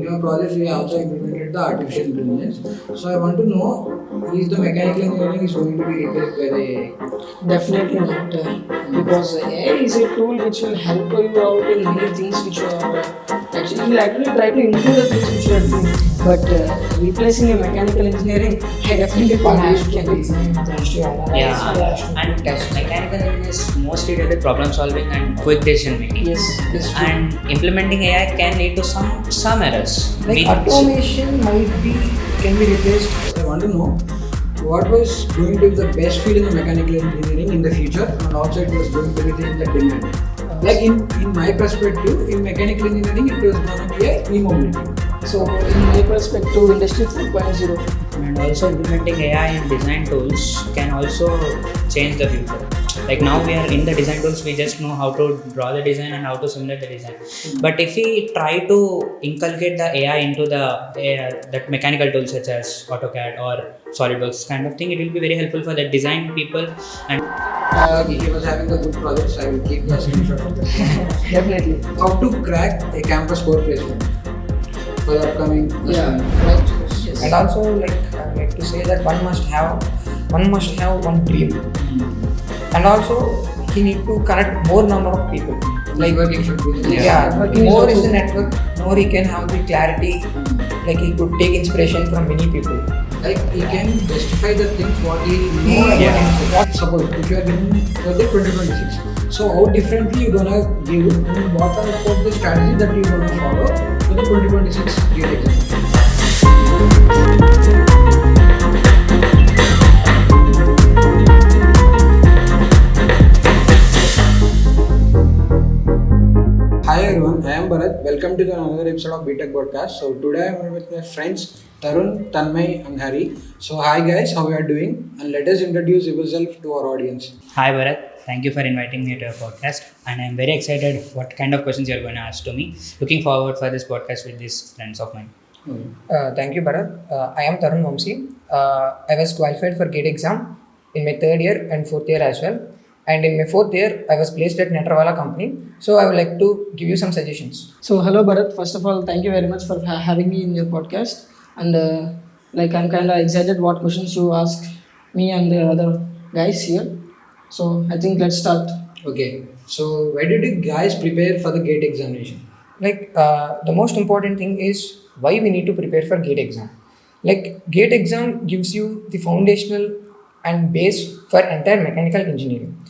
your project we also implemented the artificial intelligence. So I want to know, is the mechanical engineering is going to be replaced by the AI? Definitely not, because AI is a tool which will help you out in many things which you are actually it will actually try to improve the things which you are doing. But replacing a mechanical engineering, I definitely One can't. has to be. Has to analyze. Yeah, and mechanical engineering is mostly related to problem solving and quick decision making. Yes, yes. True. And implementing AI can lead to some errors. Like which- automation can be replaced. I want to know what was going to be the best field in the mechanical engineering in the future, and also it was going to be in the demand. Like in my perspective, in mechanical engineering, it was going to be a e-mobility. So, in my perspective, Industry 4.0. And also implementing AI in design tools can also change the future. Like now we are in the design tools, we just know how to draw the design and how to simulate the design. But if we try to inculcate the AI into that mechanical tools such as AutoCAD or SolidWorks kind of thing, it will be very helpful for the design people. And If he was having a good project, I will keep the screenshot of that. Definitely. How to crack a campus core placement for the upcoming Yeah, right. Yes. And also, like I would like to say that one must have one dream, and also he need to connect more number of people. networking should be there. Yeah, networking is more also- is the network, more he can have the clarity. Like he could take inspiration from many people. Like he can justify the things what he know about Yeah. himself. What suppose if you are giving for the 2026, so how differently you gonna give and what are the strategy that you gonna follow for the 2026 GATE exam? Hi everyone, I am Bharat. Welcome to another episode of BTech Podcast. So today I am with my friends Tarun, Tanmay, and Hari. So hi guys, how you are doing? And let us introduce yourself to our audience. hi Bharat, thank you for inviting me to your podcast. And I'm very excited what kind of questions you're going to ask to me. Looking forward for this podcast with these friends of mine. Thank you, Bharat. I am Tarun Vamsi. I was qualified for GATE exam in my third year and fourth year as well. And in my fourth year, I was placed at Netrawala company. So I would like to give you some suggestions. So, hello Bharat. First of all, thank you very much for having me in your podcast. And I'm kind of excited what questions you ask me and the other guys here. So, I think let's start. Okay, so why did you guys prepare for the GATE examination? Like the most important thing is why we need to prepare for GATE exam. Like GATE exam gives you the foundational and base for entire mechanical engineering.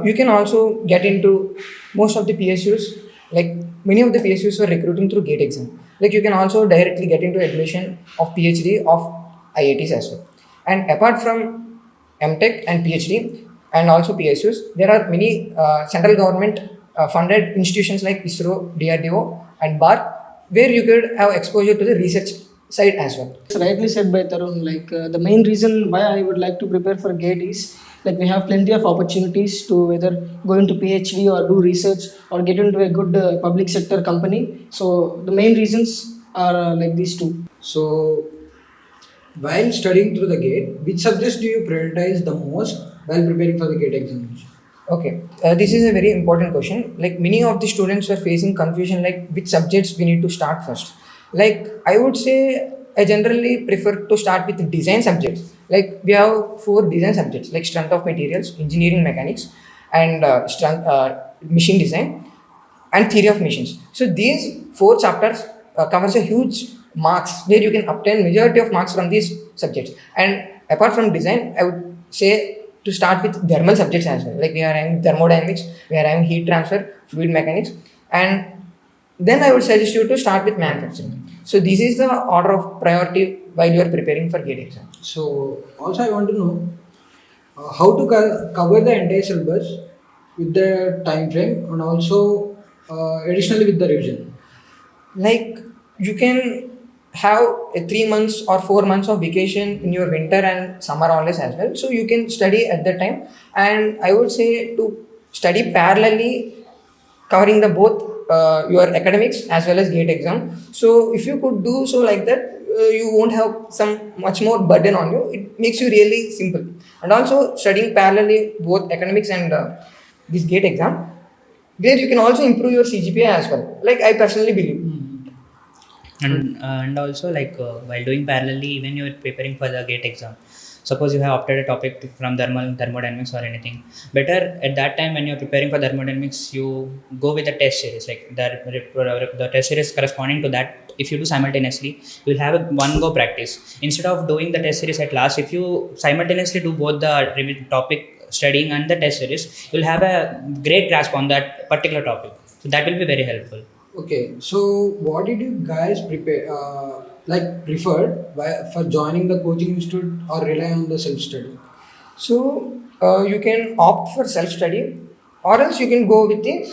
You can also get into most of the PSUs. Like many of the PSUs are recruiting through GATE exam. Like you can also directly get into admission of PhD of IITs as well. And apart from MTech and PhD and also PSUs, there are many central government funded institutions like ISRO, DRDO, and BAR, where you could have exposure to the research side as well. It's rightly said by Tarun. The main reason why I would like to prepare for GATE is like we have plenty of opportunities to whether go into PhD or do research or get into a good public sector company. So the main reasons are like these two. So while studying through the GATE, which subjects do you prioritize the most while preparing for the GATE examination? Okay, this is a very important question. Like many of the students were facing confusion, like which subjects we need to start first. Like I would say, I generally prefer to start with design subjects. Like we have 4 design subjects, like strength of materials, engineering mechanics, and machine design, and theory of machines. So these 4 chapters covers a huge marks where you can obtain majority of marks from these subjects. And apart from design, I would say to start with thermal subjects as well. Like we are having thermodynamics, we are having heat transfer, fluid mechanics, and then I would suggest you to start with manufacturing. So this is the order of priority while you are preparing for GATE exam. So also I want to know how to cover the entire syllabus with the time frame and also additionally with the revision. Like you can have a 3 months or 4 months of vacation in your winter and summer holidays as well. So you can study at that time. And I would say to study parallelly, covering the both your academics as well as GATE exam. So if you could do so like that, you won't have some much more burden on you. It makes you really simple. And also studying parallelly both academics and this GATE exam, where you can also improve your CGPA as well. Like I personally believe. And also like while doing parallelly, even you're preparing for the gate exam, suppose you have opted a topic from thermodynamics or anything, better at that time when you're preparing for thermodynamics, you go with the test series, like the test series corresponding to that. If you do simultaneously, you'll have a one go practice instead of doing the test series at last. If you simultaneously do both the topic studying and the test series, you'll have a great grasp on that particular topic, so that will be very helpful. Okay, so what did you guys prepare, for joining the coaching institute or rely on the self study? So you can opt for self-study, or else you can go with the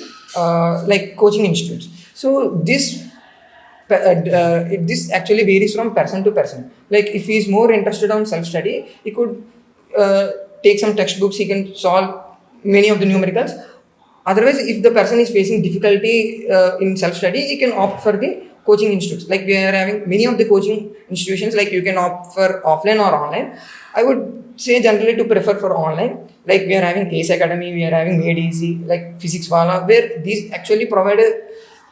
like coaching institutes. So this actually varies from person to person. Like if he is more interested on self-study, he could take some textbooks, he can solve many of the numericals. Otherwise, if the person is facing difficulty in self-study, he can opt for the coaching institutes. Like we are having many of the coaching institutions, like you can opt for offline or online. I would say generally to prefer for online. Like we are having Ace Academy, we are having Made Easy, like Physics Wala, where these actually provide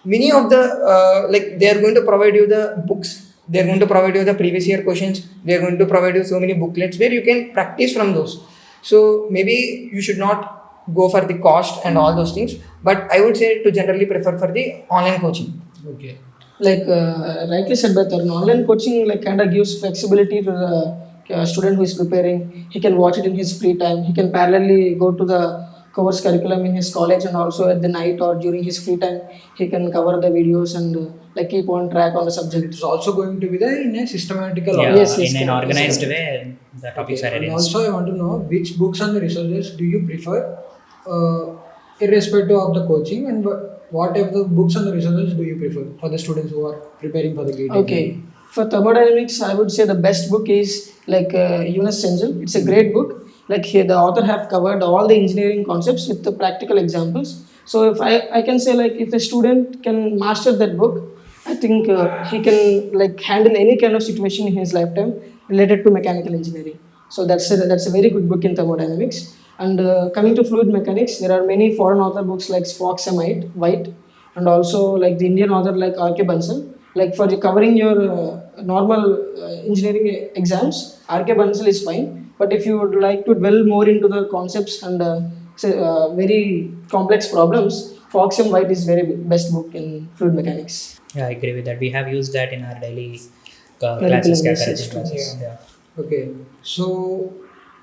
many of the like they are going to provide you the books, they are going to provide you the previous year questions, they are going to provide you so many booklets where you can practice from those. So maybe you should not go for the cost and all those things, but I would say to generally prefer for the online coaching. Okay. Like rightly said by Tarun, online coaching like kind of gives flexibility to the student who is preparing. He can watch it in his free time. He can parallelly go to the course curriculum in his college, and also at the night or during his free time he can cover the videos and like keep on track on the subject. It's also going to be there in a systematical Yeah, order. Yes, yes, in an correct. organized way, the topics are And arranged. also, I want to know which books and the resources do you prefer, irrespective of the coaching, and what of the books and the resources do you prefer for the students who are preparing for the gate? Okay. For thermodynamics, I would say the best book is like Eunice Sengel. It's a great book. Like here, the author have covered all the engineering concepts with the practical examples. So if I can say like if a student can master that book, I think he can like handle any kind of situation in his lifetime related to mechanical engineering. So that's a very good book in thermodynamics. And coming to fluid mechanics, there are many foreign author books like Fox and White, and also like the Indian author like R.K. Bansal. Like for covering your normal engineering exams, R.K. Bansal is fine. But if you would like to dwell more into the concepts and very complex problems, Fox and White is very best book in fluid mechanics. Yeah, I agree with that. We have used that in our daily Curriculum, classes, yes, classes. yes, classes. yes. Yeah. Okay, so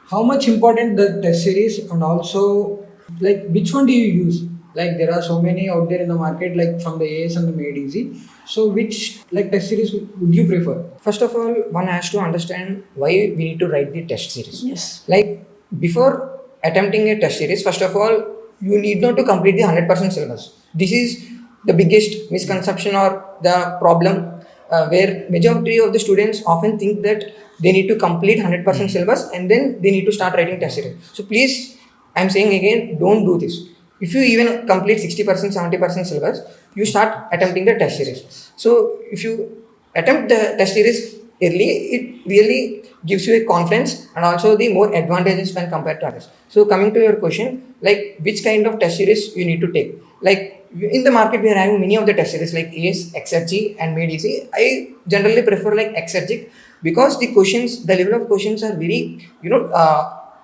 how much important the test series, and also like which one do you use? Like there are so many out there in the market, like from the AS and the Made Easy. So which like test series would you prefer? First of all, one has to understand why we need to write the test series. Yes. Like before attempting a test series, first of all, you need not to complete the 100% syllabus. This is the biggest misconception or the problem, where majority of the students often think that they need to complete 100% syllabus and then they need to start writing test series. So please, I'm saying again, don't do this. If you even complete 60%, 70% syllabus, you start attempting the test series. So if you attempt the test series early, it really gives you a confidence and also the more advantages when compared to others. So coming to your question, like which kind of test series you need to take. Like in the market, we are having many of the test series like ACE, Exergy and Made Easy. I generally prefer like Exergy because the questions, the level of questions are very,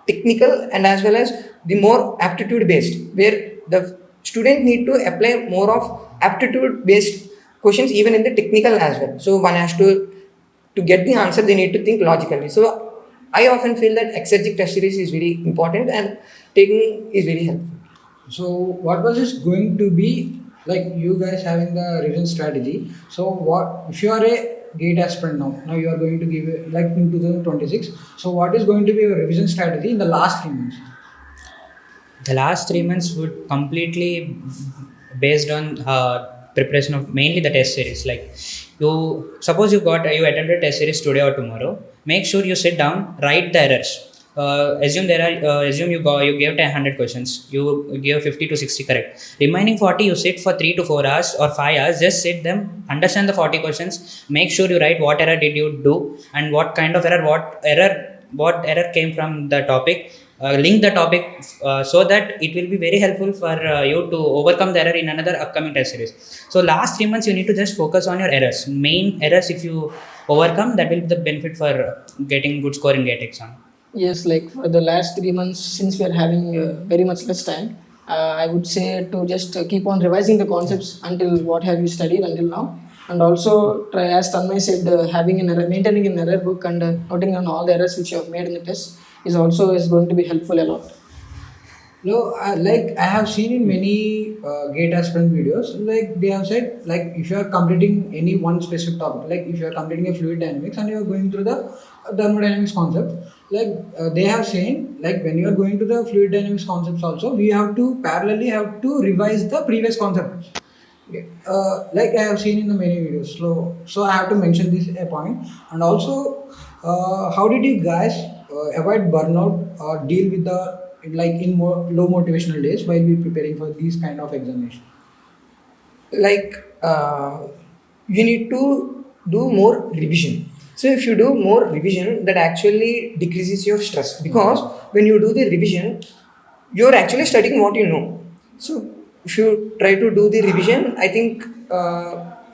technical and as well as the more aptitude based, where the student need to apply more of aptitude based questions even in the technical as well. So one has to get the answer, they need to think logically. So I often feel that exergic test series is very important and taking is very helpful. So what was this going to be like, you guys having the revision strategy? So what if you are a gate aspirant now you are going to give like in 2026, so what is going to be your revision strategy in the last 3 months? The last 3 months would completely based on preparation of mainly the test series. Like you suppose you attended test series today or tomorrow, make sure you sit down, write the errors. Assume you gave 100 questions, you gave 50 to 60 correct. Remaining 40 you sit for 3 to 4 hours or 5 hours, just sit them, understand the 40 questions, make sure you write what error did you do and what kind of error, what error came from the topic. link the topic so that it will be very helpful for you to overcome the error in another upcoming test series. So last 3 months you need to just focus on your errors, main errors. If you overcome, that will be the benefit for getting good score in GATE exam. Yes, like for the last 3 months, since we are having very much less time, I would say to just keep on revising the concepts until what have you studied until now, and also try, as Tanmay said, having an error, maintaining an error book and noting on all the errors which you have made in the test is going to be helpful a lot. No, like I have seen in many GATE aspirant videos, like they have said, like if you are completing any one specific topic, like if you are completing a fluid dynamics and you are going through the thermodynamics concept, like they have seen, like when you are going to the fluid dynamics concepts also, we have to parallelly have to revise the previous concepts. Like I have seen in the many videos. So I have to mention this a point. And also, how did you guys avoid burnout or deal with the like in more low motivational days while we preparing for these kind of examination? Like you need to do more revision. So if you do more revision, that actually decreases your stress, because when you do the revision, you're actually studying what you know. So if you try to do the revision, I think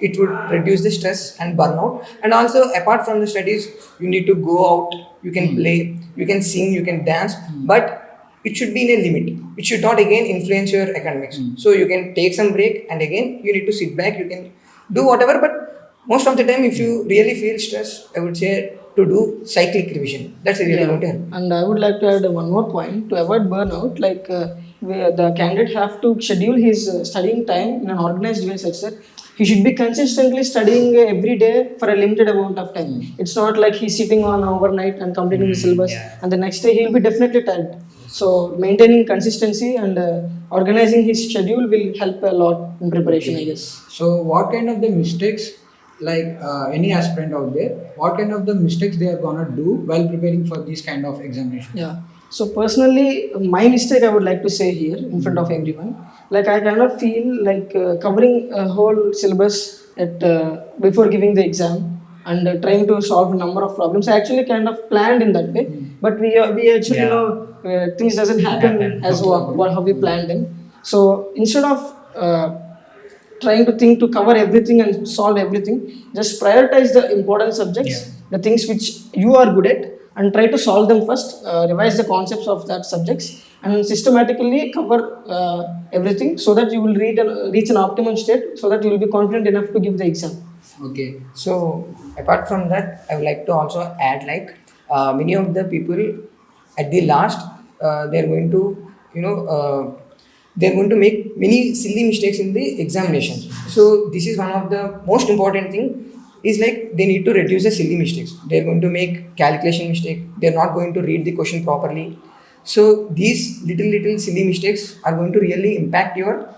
it would reduce the stress and burnout. And also, apart from the studies, you need to go out, you can play, you can sing, you can dance, but it should be in a limit. It should not again influence your academics. So you can take some break, and again you need to sit back, you can do whatever, but most of the time if you really feel stress, I would say to do cyclic revision. That's really going to help. And I would like to add one more point to avoid burnout. Like the candidate have to schedule his studying time in an organized way such that he should be consistently studying every day for a limited amount of time. It's not like he's sitting on overnight and completing the syllabus, and the next day he'll be definitely tired. So maintaining consistency and organizing his schedule will help a lot in preparation, I guess. So what kind of the mistakes, like any aspirant out there, what kind of the mistakes they are gonna do while preparing for these kind of examinations? Yeah. So personally, my mistake I would like to say here in front of everyone, like I kind of feel like covering a whole syllabus at before giving the exam and trying to solve a number of problems. I actually kind of planned in that way, but we actually know things doesn't happen as how we planned them. So instead of trying to think to cover everything and solve everything, just prioritize the important subjects, the things which you are good at, and try to solve them first, revise the concepts of that subjects, and systematically cover everything so that you will reach an optimum state, so that you will be confident enough to give the exam. Okay. So apart from that, I would like to also add, like many of the people at the last, they're going to they're going to make many silly mistakes in the examination. So this is one of the most important thing, is like they need to reduce the silly mistakes. They're going to make calculation mistake, they're not going to read the question properly. So these little silly mistakes are going to really impact your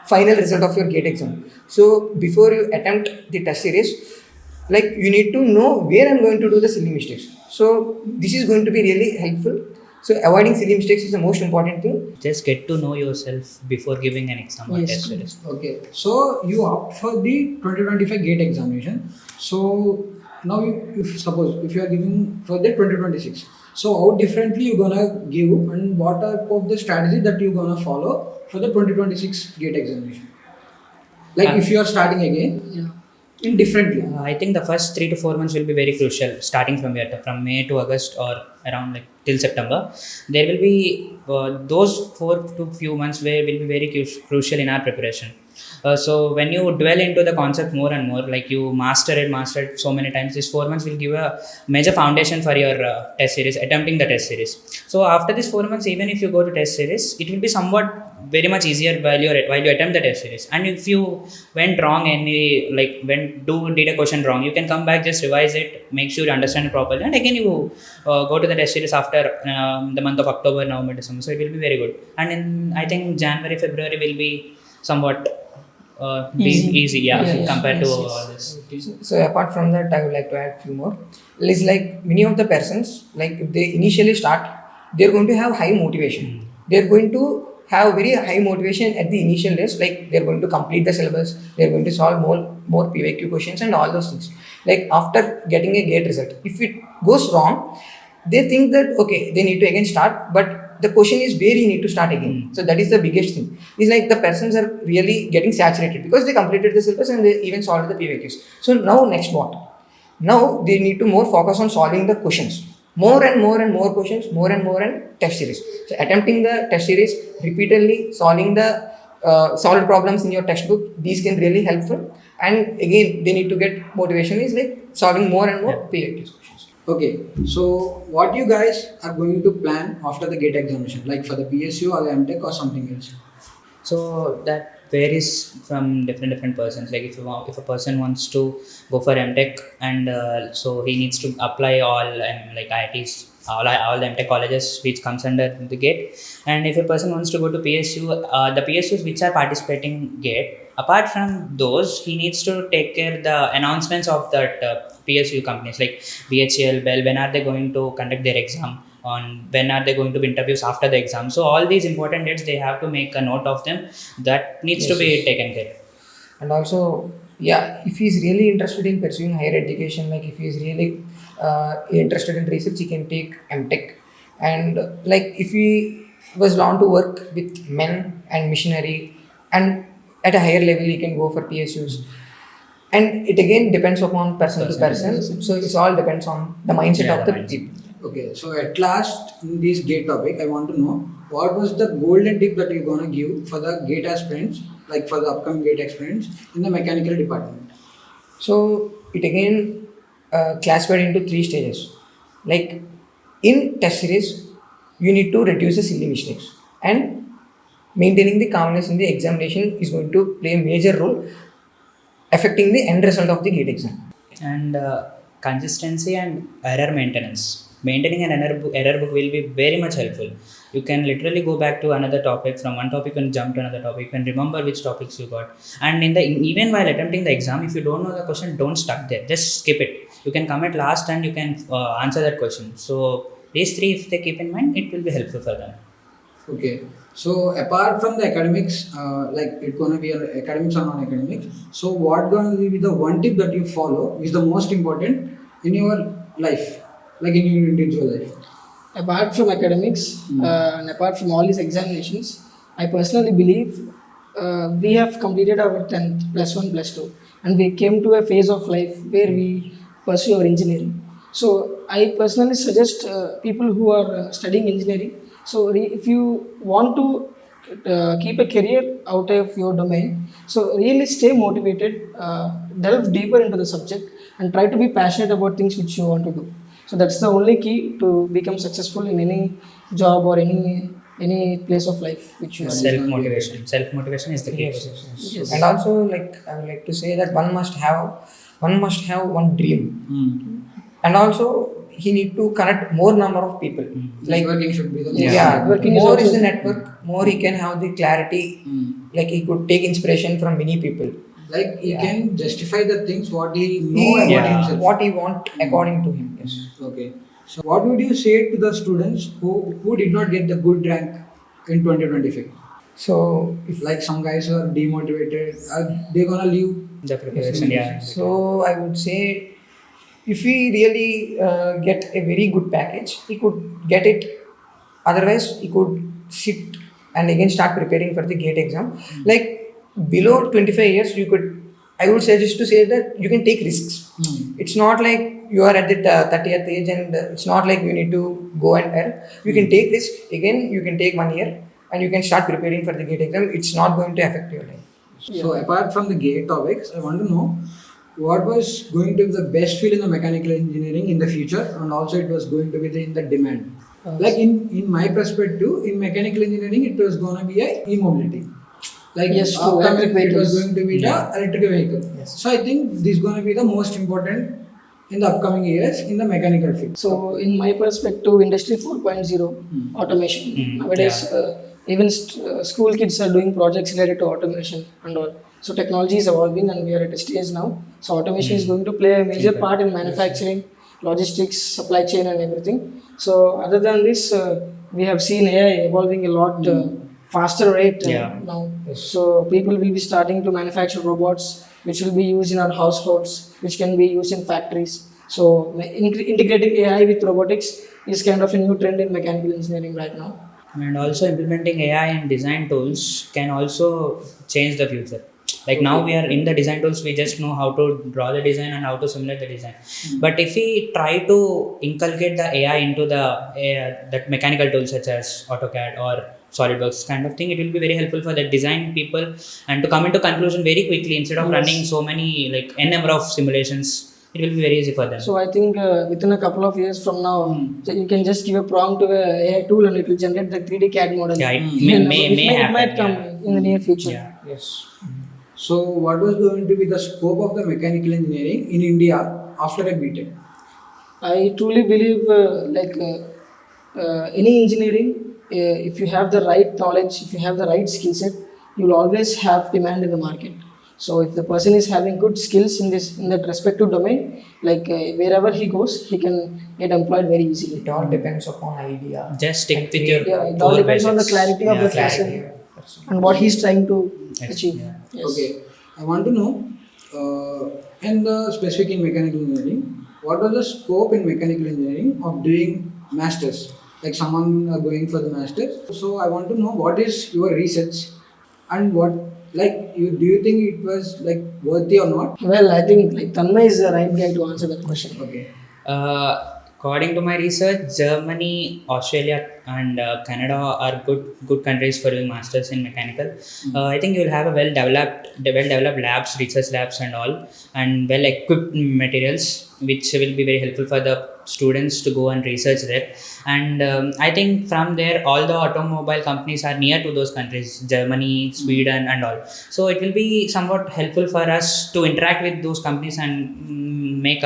final result of your GATE exam. So before you attempt the test series, like you need to know where I'm going to do the silly mistakes. So this is going to be really helpful. So avoiding silly mistakes is the most important thing. Just get to know yourself before giving an exam or test series. Okay. So you opt for the 2025 GATE examination. So now suppose if you are giving for the 2026, so how differently you gonna give, and what type of the strategy that you gonna follow for the 2026 GATE examination? Like if you are starting again, in differently. I think the first 3 to 4 months will be very crucial, starting from May to August, or around like till September. There will be those 4 to few months where will be very crucial in our preparation. So when you dwell into the concept more and more, like you master it so many times, these 4 months will give a major foundation for your test series, attempting the test series. So after these 4 months, even if you go to test series, it will be somewhat very much easier while you attempt the test series. And if you went wrong did a question wrong, you can come back, just revise it, make sure you understand it properly, and again you go to the test series after the month of October, November, December. So it will be very good. And in I think January, February will be somewhat easy, compared to all this. So apart from that, I would like to add few more. It's like many of the persons, like if they initially start, they're going to have high motivation. They're going to have very high motivation at the initial days, like they're going to complete the syllabus, they're going to solve more PYQ questions and all those things. Like after getting a GATE result, if it goes wrong, they think that okay, they need to again start, but the question is where you need to start again. So that is the biggest thing. It's like the persons are really getting saturated because they completed the syllabus and they even solved the PYQs. So now next what? Now they need to more focus on solving the questions. More and more questions, more and test series. So attempting the test series repeatedly, solving the solved problems in your textbook, these can really helpful. And again, they need to get motivation is like solving more and more PYQs questions. Okay, so what you guys are going to plan after the GATE examination, like for the PSU or the MTech or something else? So that varies from different persons. Like if a person wants to go for MTech and so he needs to apply all like IITs, all the MTech colleges which comes under the GATE. And if a person wants to go to PSU, the PSUs which are participating GATE, apart from those, he needs to take care the announcements of that PSU companies like BHL, Bell. When are they going to conduct their exam? On when are they going to be interviews after the exam? So all these important dates they have to make a note of them. That needs to be taken care. And also, yeah, if he's really interested in pursuing higher education, like if he's really interested in research, he can take MTech. And like if he was bound to work with men and missionary, and at a higher level, he can go for PSUs. And it again depends upon person to person. So it all depends on the mindset of the people. Okay, so at last in this GATE topic, I want to know what was the golden tip that you're gonna give for the GATE aspirants, like for the upcoming GATE aspirants in the mechanical department? So it again classified into 3 stages. Like in test series, you need to reduce the silly mistakes, and maintaining the calmness in the examination is going to play a major role affecting the end result of the GATE exam. And consistency and error maintenance. Maintaining an error book will be very much helpful. You can literally go back to another topic, from one topic and jump to another topic and remember which topics you got. And even while attempting the exam, if you don't know the question, don't stuck there. Just skip it. You can come at last and you can answer that question. So these 3, if they keep in mind, it will be helpful for them. Okay, so apart from the academics, like it's gonna be academics or non-academics. So what gonna be the one tip that you follow is the most important in your life, like in your individual life? Apart from academics and apart from all these examinations, I personally believe we have completed our 10th, plus 1, plus 2, and we came to a phase of life where we pursue our engineering. So I personally suggest people who are studying engineering, so if you want to keep a career out of your domain, so really stay motivated, delve deeper into the subject, and try to be passionate about things which you want to do. So that's the only key to become successful in any job or any place of life which you are. Self-motivation is the key. Yes. And also, like I would like to say that one must have one dream. And also he need to connect more number of people. Like Networking should be the Networking is more also- is the network, more he can have the clarity. Like he could take inspiration from many people. Like he can justify the things what he know about himself. What he want according to him. Yes. Okay. So what would you say to the students who did not get the good rank in 2025? So if Like some guys are demotivated, are they gonna leave? The preparation, yeah. So I would say if he really get a very good package, he could get it. Otherwise, he could sit and again start preparing for the GATE exam. Like below 25 years, I would suggest to say that you can take risks. It's not like you are at the 30th age and it's not like you need to go and earn. You can take risk. Again, you can take 1 year and you can start preparing for the GATE exam. It's not going to affect your life. So apart from the GATE topics, I want to know what was going to be the best field in the mechanical engineering in the future, and also it was going to be in the demand. Like in my perspective, in mechanical engineering, it was gonna be a e-mobility. Like Yes, to upcoming, electric it was vehicles. going to be the electric vehicle. So I think this is gonna be the most important in the upcoming years in the mechanical field. So in my perspective, industry 4.0 automation. Nowadays, even school kids are doing projects related to automation and all. So technology is evolving and we are at a stage now. So automation is going to play a major part in manufacturing, logistics, supply chain and everything. So other than this, we have seen AI evolving a lot faster rate now. So people will be starting to manufacture robots which will be used in our households, which can be used in factories. So integrating AI with robotics is kind of a new trend in mechanical engineering right now. And also implementing AI in design tools can also change the future. Like now we are in the design tools, we just know how to draw the design and how to simulate the design. But if we try to inculcate the AI into the that mechanical tools such as AutoCAD or SolidWorks kind of thing, it will be very helpful for the design people and to come into conclusion very quickly instead of running so many like n number of simulations. It will be very easy for them. So I think within a couple of years from now, so you can just give a prompt to a AI tool and it will generate the 3D CAD model. Yeah, it It might happen, come yeah. in the near future. Yeah. Yes. So, what was going to be the scope of the mechanical engineering in India after a BTech? I truly believe any engineering, if you have the right knowledge, if you have the right skill set, you will always have demand in the market. So if the person is having good skills in that respective domain, wherever he goes, he can get employed very easily. It all depends upon idea. Just stick with your Yeah, it all core depends on the basics. clarity of the Clarity. person and what he's trying to achieve. Yeah. Yes. Okay, I want to know, in the specific in mechanical engineering, what was the scope in mechanical engineering of doing masters? Like someone going for the masters. So I want to know what is your research and what do you think it was like worthy or not? Well, I think Tanmay is the right guy to answer that question. Okay. According to my research, Germany, Australia, and Canada are good countries for doing masters in mechanical. I think you will have a well developed labs, research labs, and all, and well equipped materials, which will be very helpful for the students to go and research there. And I think from there, all the automobile companies are near to those countries, Germany, Sweden, and all. So it will be somewhat helpful for us to interact with those companies and make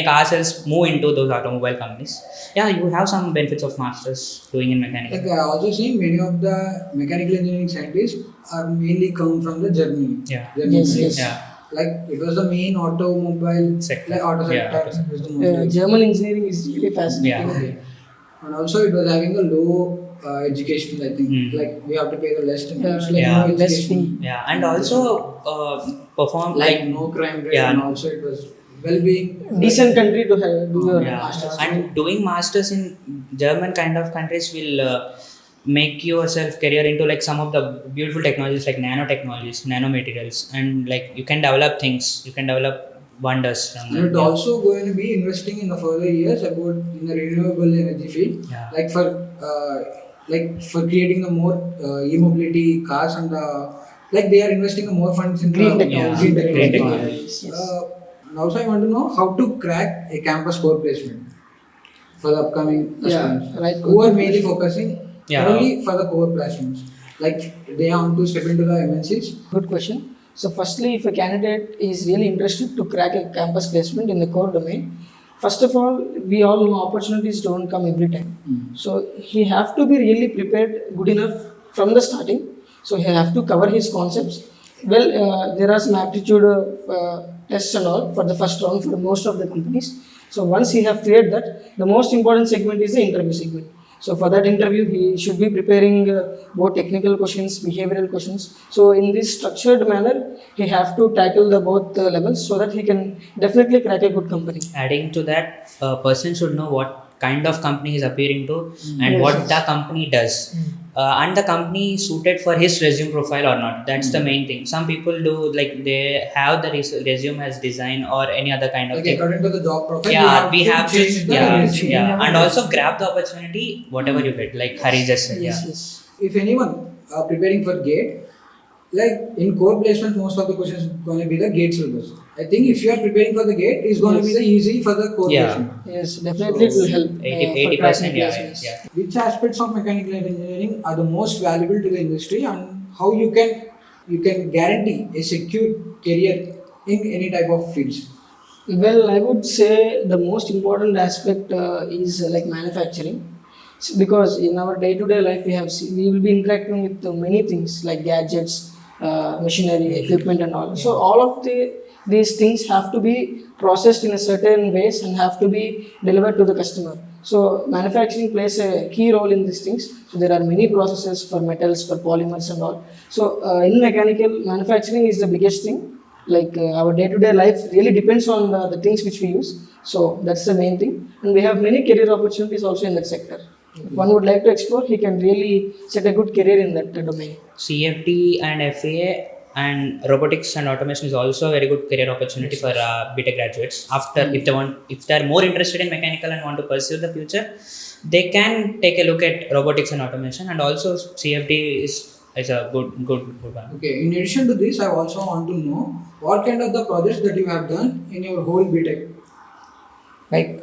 ourselves move into those automobile companies. Yeah, you have some benefits of masters doing in mechanical. Like I also seen many of the mechanical engineering scientists are mainly come from the Germany. Yeah. Germany Yes, side. yes. Yeah. Like it was the main automobile Sector. like auto Yeah, sector auto sector. was the most. German engineering is really fascinating. Yeah. Okay. And also it was having a low education. I think like we have to pay the less. It's like Yeah. no Less education. fee. Yeah, and also perform Like no crime rate, Yeah. and also it was well-being. Decent country to have, do your yeah. masters. And doing masters in German kind of countries will make yourself career into like some of the beautiful technologies like nanotechnologies, nanomaterials, and like you can develop things, you can develop wonders from And them. it's also going to be investing in the further years about in the renewable energy field, Yeah. like for creating a more e-mobility cars and they are investing more funds in Green the technology. Green technology. Yes. And also, I want to know how to crack a campus core placement for the upcoming aspirants right. who are mainly focusing Yeah. only for the core placements. Like they want to step into the MNCs. Good question. So, firstly, if a candidate is really interested to crack a campus placement in the core domain, first of all, we all know opportunities don't come every time. So, he have to be really prepared good enough from the starting. So, he have to cover his concepts. Well, there are some aptitude tests and all for the first round for most of the companies. So, once he have cleared that, the most important segment is the interview segment. So for that interview, he should be preparing both technical questions, behavioral questions. So in this structured manner, he have to tackle the both levels so that he can definitely crack a good company. Adding to that, a person should know what kind of company he's appearing to and Yes, what yes. the company does. And the company suited for his resume profile or not. That's the main thing. Some people do like they have the resume as design or any other kind of Like thing. according to the job profile, Yeah, we have to change the yeah, resume. yeah, and also grab the opportunity whatever you get. Like Hari just said, Yes, yeah. yes. If anyone preparing for GATE, like in core placement, most of the questions going to be the GATE syllabus. I think if you are preparing for the GATE, it's going to be the easy for the core Yeah. placement. Yes, definitely it will help. 80%, yeah, placements. yeah. Which aspects of mechanical engineering are the most valuable to the industry, and how you can guarantee a secure career in any type of fields? Well, I would say the most important aspect is like manufacturing. Because in our day-to-day life we will be interacting with many things like gadgets, machinery, equipment, and all. So all of these things have to be processed in a certain ways and have to be delivered to the customer. So manufacturing plays a key role in these things. So there are many processes for metals, for polymers, and all. So in mechanical, manufacturing is the biggest thing. Our day-to-day life really depends on the things which we use. So that's the main thing, and we have many career opportunities also in that sector. If one would like to explore, he can really set a good career in that domain. CFD and FA and robotics and automation is also a very good career opportunity for BTech graduates. After, if they are more interested in mechanical and want to pursue the future, they can take a look at robotics and automation, and also CFD is a good one. Okay, in addition to this, I also want to know what kind of the projects that you have done in your whole BTech. Like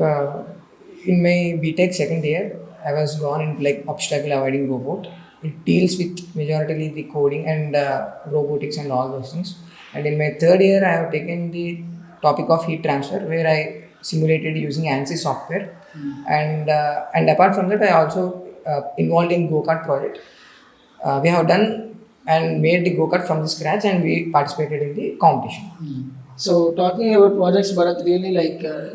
in my BTech second year, I was gone in like obstacle avoiding robot. It deals with majority the coding and robotics and all those things. And in my third year, I have taken the topic of heat transfer, where I simulated using ANSYS software. And apart from that, I also involved in go-kart project. We have done and made the go-kart from the scratch, and we participated in the competition. So talking about projects, Bharat, really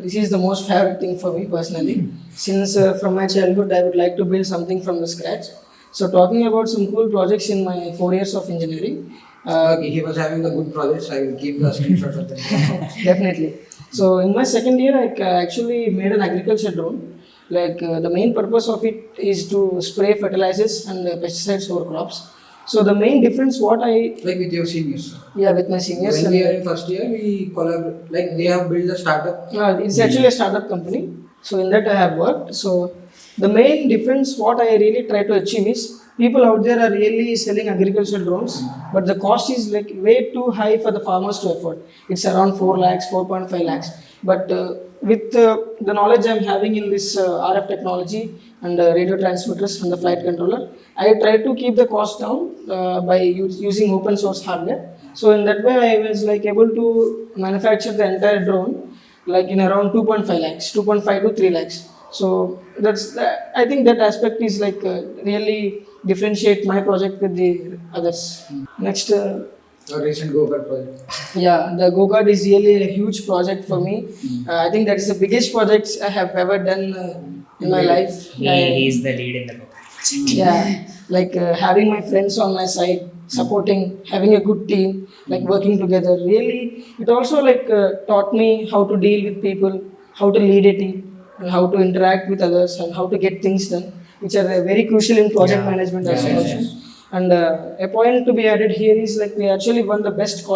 this is the most favorite thing for me personally. Since from my childhood, I would like to build something from the scratch. So talking about some cool projects in my 4 years of engineering. He was having the good projects. I will keep the screenshots of them. Definitely. So in my second year, I actually made an agriculture drone. The main purpose of it is to spray fertilizers and pesticides over crops. So the main difference what I... Like with your seniors. Yeah, with my seniors. When we are in first year, we collaborate. Like they have built a startup. It's actually a startup company. So in that I have worked. So the main difference what I really try to achieve is people out there are really selling agricultural drones, but the cost is like way too high for the farmers to afford. It's around 4 lakhs, 4.5 lakhs. But with the knowledge I'm having in this RF technology and radio transmitters and the flight controller, I try to keep the cost down by using open source hardware. So in that way, I was like able to manufacture the entire drone like in around 2.5 lakhs, 2.5 to 3 lakhs. So I think that aspect is like really differentiate my project with the others. Next. A recent go-kart project. Yeah, the go-kart is really a huge project for me. I think that is the biggest project I have ever done in my life. He is the lead in the go-kart. Yeah, having my friends on my side, supporting, having a good team, like working together. Really, it also taught me how to deal with people, how to lead a team, and how to interact with others, and how to get things done, which are very crucial in project management as well. And a point to be added here is we actually won the best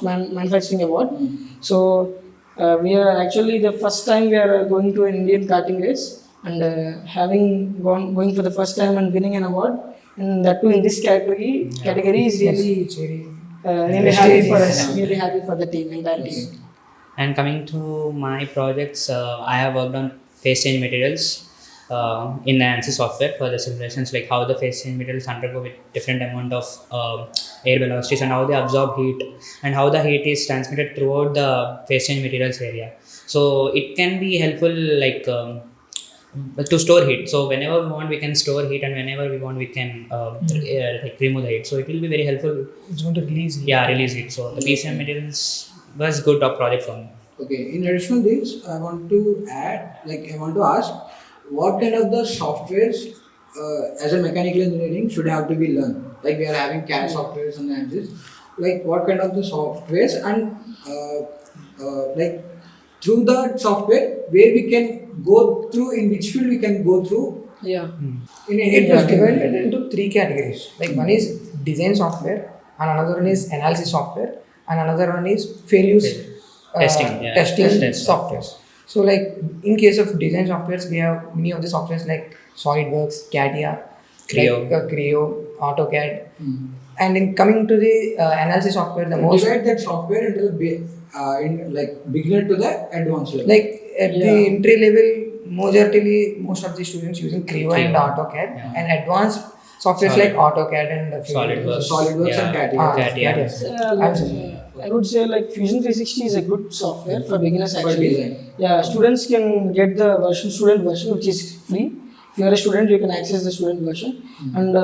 manufacturing award. So we are actually the first time we are going to an Indian karting race, and going for the first time and winning an award, and that too in this category is really really happy for us, really happy for the team, entire team. And coming to my projects, I have worked on phase change materials in the ANSYS software for the simulations, like how the phase change materials undergo with different amount of air velocities, and how they absorb heat, and how the heat is transmitted throughout the phase change materials area. So it can be helpful to store heat. So whenever we want, we can store heat, and whenever we want, we can remove the heat. So it will be very helpful. It's going to release heat. Yeah, release heat. So the PCM materials was good project for me. Okay, in addition to this, I want to ask, what kind of the softwares as a mechanical engineering should have to be learned? Like we are having CAD softwares and ANSYS. Like what kind of the softwares, and through the software, where we can go through, in which field we can go through? Yeah. It was divided into 3 categories. Like one is design software, and another one is analysis software, and another one is failures testing softwares. So like in case of design softwares, we have many of the softwares like SolidWorks, CATIA, Creo, AutoCAD. And in coming to the analysis software, the most divide that software into the beginner to the advanced level. Like at the entry level, most of the students using Creo and AutoCAD, and advanced softwares like AutoCAD and SolidWorks and CATIA. I would say Fusion 360 is a good software for beginners actually. Yeah, students can get the student version, which is free. If you are a student, you can access the student version. And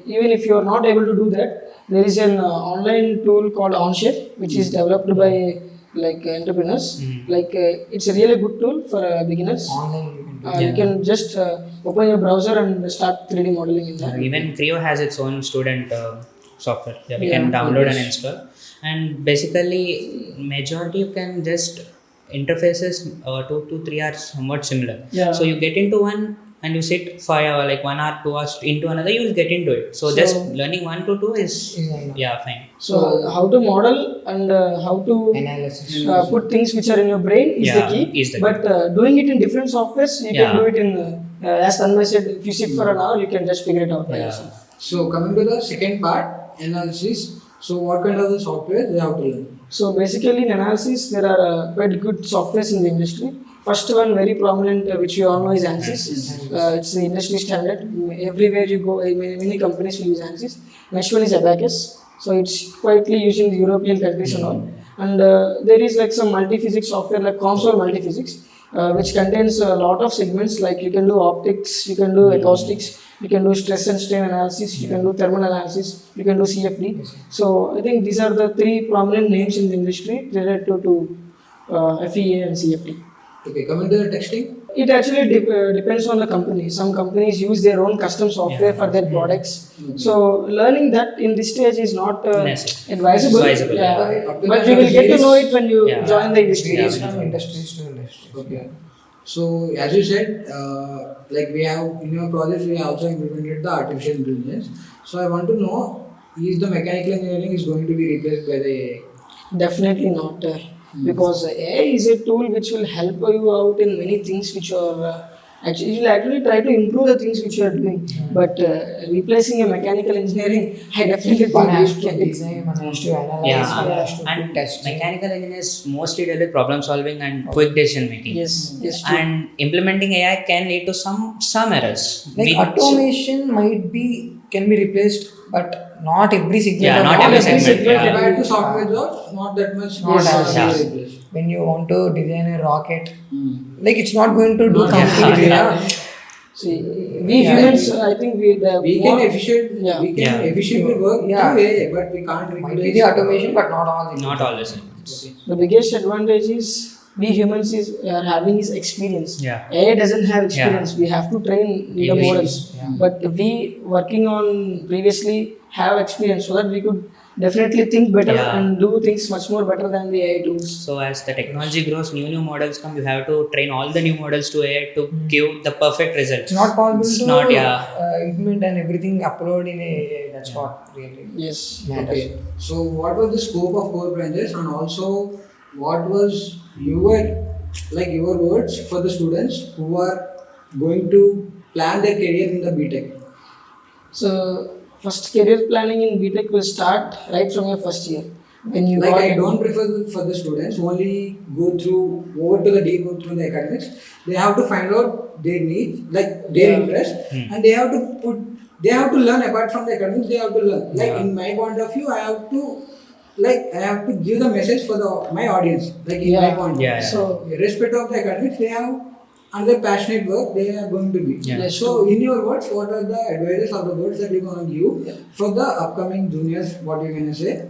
even if you are not able to do that, there is an online tool called Onshape, which is developed by entrepreneurs. It's a really good tool for beginners. You can just open your browser and start 3D modeling in that. Even Creo has its own student software. We can download and install. And basically, majority you can just interfaces 2 to 3 are somewhat similar. So you get into one, and you sit for like 1 hour, 2 hours into another, you will get into it. So just learning 1 to 2 is fine. So how to model and how to Analysis. put things which are in your brain is the key. But doing it in different softwares, you can do it in, as Tanmay said, if you sit for an hour, you can just figure it out by yourself. So coming to the second part, analysis. So what kind of the software they have to learn? So basically in analysis, there are quite good softwares in the industry. First one, very prominent, which you all know, is ANSYS. It's the industry standard. Everywhere you go, many companies will use ANSYS. Next one is Abacus. So it's quietly used in the European countries and all. And there is like some multi-physics software like Console Multiphysics, which contains a lot of segments, like you can do optics, you can do acoustics, you can do stress and strain analysis, you can do thermal analysis, you can do CFD. So I think these are the three prominent names in the industry related to FEA and CFD. Okay, coming to the texting. It actually depends on the company. Some companies use their own custom software for their products. So learning that in this stage is not advisable. But you will get to know it when you join the industry. From industries to industry. Okay. So as you said, like we have in your project, we have also implemented the artificial intelligence. So I want to know, is the mechanical engineering is going to be replaced by the AI? Definitely not. Because AI is a tool which will help you out in many things which are actually, it will actually try to improve the things which you are doing. But replacing a mechanical engineering, I definitely One has think to design, one has to analyze, one has to And test. mechanical engineers mostly deal with problem solving and quick decision making. Yes, true. And implementing AI can lead to some errors. Like automation can be replaced, but not every segment. Yeah, not every segment. Compared to software jobs, not that much. Not when you want to design a rocket, like it's not going to do completely. See, we humans, I think we can efficiently work through AI, but we can't Might be replace the automation, but not all. Not all the segments. The biggest advantage is we humans are having is experience. Yeah. AI doesn't have experience. We have to train the models. But we working on previously have experience, so that we could definitely think better and do things much more better than the AI tools. So as the technology grows, new models come. You have to train all the new models to AI to give the perfect results. It's not possible It's to implement and everything upload in AI. That's what really matters. Okay. So what was the scope of core branches, and also what was your words for the students who are going to plan their career in the B.Tech? So first, career planning in B.Tech will start right from your first year. When you I don't prefer for the students who only go through the academics. They have to find out their needs, like their interest, and they have to learn apart from the academics. They have to learn. Like in my point of view, I have to give the message for my audience. Like in my point of view. So irrespective of the academics, they have another passionate work they are going to be. So in your words, what are the advices or the words that you're going to give for the upcoming juniors? What you're going to say?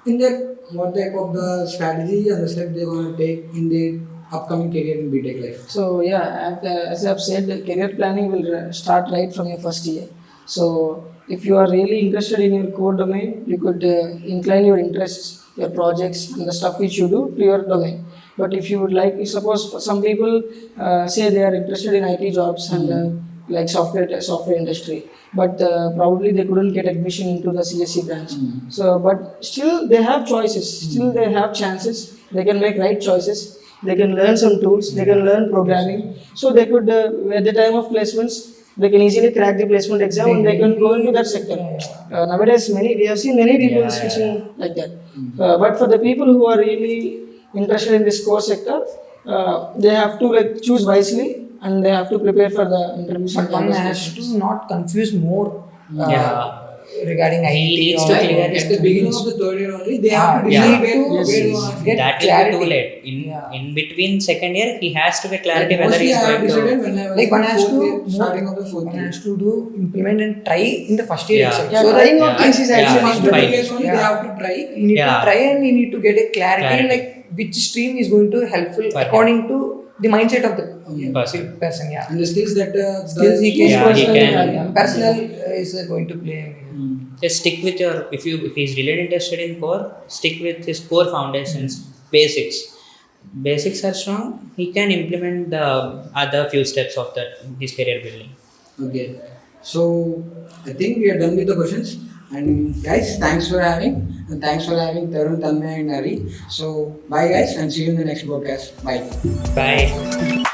In that, what type of the strategy and the steps they're going to take in their upcoming career in B.Tech life? So as I've said, career planning will start right from your first year. So if you are really interested in your core domain, you could incline your interests, your projects, and the stuff which you do to your domain. But if you would like, suppose some people say they are interested in IT jobs and like software industry, but probably they couldn't get admission into the CSC branch. So, but still they have choices. Still they have chances. They can make right choices. They can learn some tools. They can learn programming. So they could, at the time of placements, they can easily crack the placement exam and they can go into that sector. Nowadays, we have seen many people switching like that. But for the people who are really interested in this core sector, they have to choose wisely and they have to prepare for the interviews. But one has to not confuse more regarding IT. needs to clear At the beginning of the third year only, they have to decide where they want to get that clarity. will be too late. In between second year, he has to get clarity whether Mostly he is I have going decided to. when I was Like one has starting of the fourth one year. has to do implement and try in the first year itself. Yeah, So trying that out things is actually First 2 years only they have to try. you need to try and you need to get a clarity like which stream is going to helpful according to the mindset of the person. And the skills that Skills he can- personal is going to play. Just stick with if he's really interested in core, stick with his core foundations, basics. basics are strong, he can implement the other few steps of that his career building. Okay. So I think we are done with the questions. And guys, thanks for having Tarun, Tanmay, and Hari. So bye guys, and see you in the next podcast. Bye. Bye.